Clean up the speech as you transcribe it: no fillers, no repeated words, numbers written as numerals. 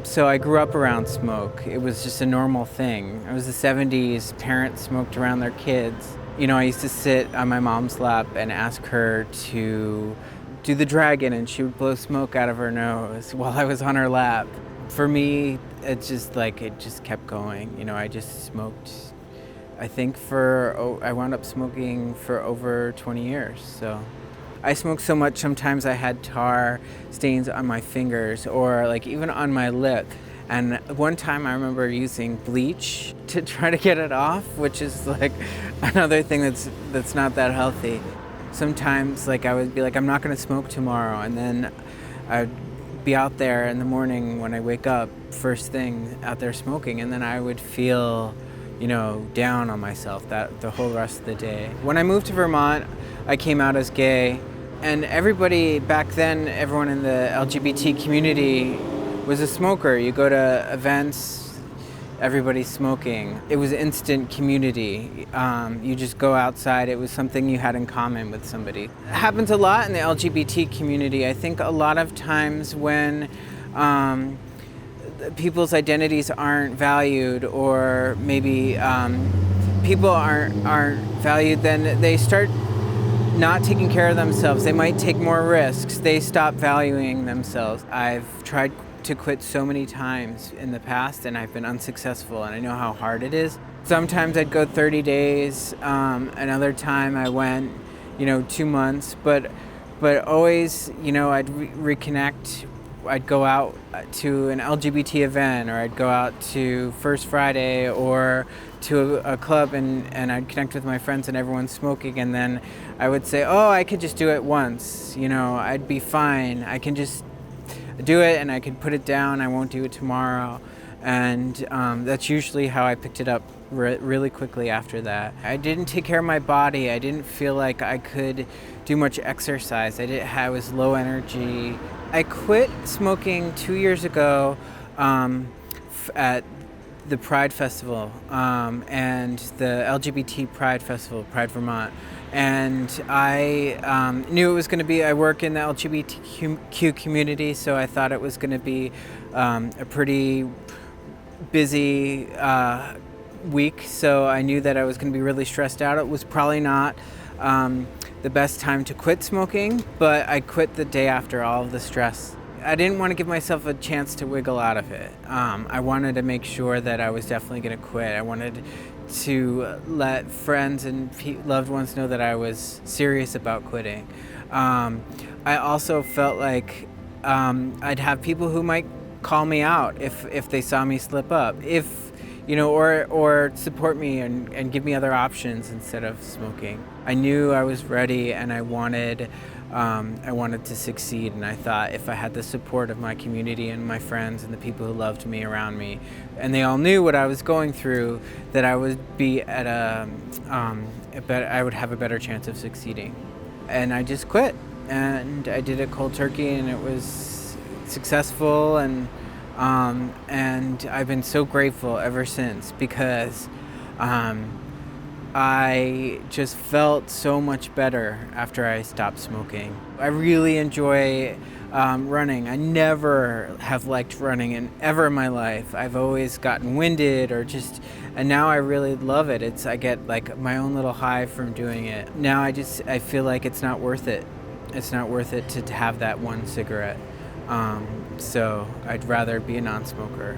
So I grew up around smoke. It was just a normal thing. It was the 70s, parents smoked around their kids. I used to sit on my mom's lap and ask her to do the dragon, and she would blow smoke out of her nose while I was on her lap. For me, it just kept going. I just smoked, I think I wound up smoking for over 20 years, so. I smoked so much, sometimes I had tar stains on my fingers or even on my lip. And one time I remember using bleach to try to get it off, which is another thing that's not that healthy. Sometimes I would be I'm not gonna smoke tomorrow, and then I'd be out there in the morning when I wake up, first thing out there smoking, and then I would feel down on myself that the whole rest of the day. When I moved to Vermont, I came out as gay, and everybody back then, everyone in the LGBT community was a smoker. You go to events, everybody's smoking. It was instant community. You just go outside, it was something you had in common with somebody. It happens a lot in the LGBT community. I think a lot of times when people's identities aren't valued, or maybe people aren't valued, then they start not taking care of themselves. They might take more risks. They stop valuing themselves. I've tried to quit so many times in the past, and I've been unsuccessful, and I know how hard it is. Sometimes I'd go 30 days. Another time I went 2 months, but always I'd reconnect. I'd go out to an LGBT event, or I'd go out to First Friday or to a club, and I'd connect with my friends and everyone's smoking, and then I would say, oh, I could just do it once, I'd be fine. I can just do it and I can put it down. I won't do it tomorrow. And that's usually how I picked it up really quickly after that. I didn't take care of my body. I didn't feel like I could do much exercise. I was low energy. I quit smoking 2 years ago at the Pride Festival and the LGBT Pride Festival, Pride Vermont. And I knew it was going to be, I work in the LGBTQ community, so I thought it was going to be a pretty busy week, so I knew that I was going to be really stressed out. It was probably not the best time to quit smoking, but I quit the day after all of the stress. I didn't want to give myself a chance to wiggle out of it. I wanted to make sure that I was definitely going to quit. I wanted to let friends and loved ones know that I was serious about quitting. I also felt like I'd have people who might call me out if they saw me slip up, or support me and give me other options instead of smoking. I knew I was ready, and I wanted to succeed, and I thought if I had the support of my community and my friends and the people who loved me around me, and they all knew what I was going through, that I would be at I would have a better chance of succeeding. And I just quit, and I did it cold turkey, and it was successful, and I've been so grateful ever since, because I just felt so much better after I stopped smoking. I really enjoy running. I never have liked running ever in my life. I've always gotten winded and now I really love it. I get my own little high from doing it. Now I feel like it's not worth it. It's not worth it to have that one cigarette. So I'd rather be a non-smoker.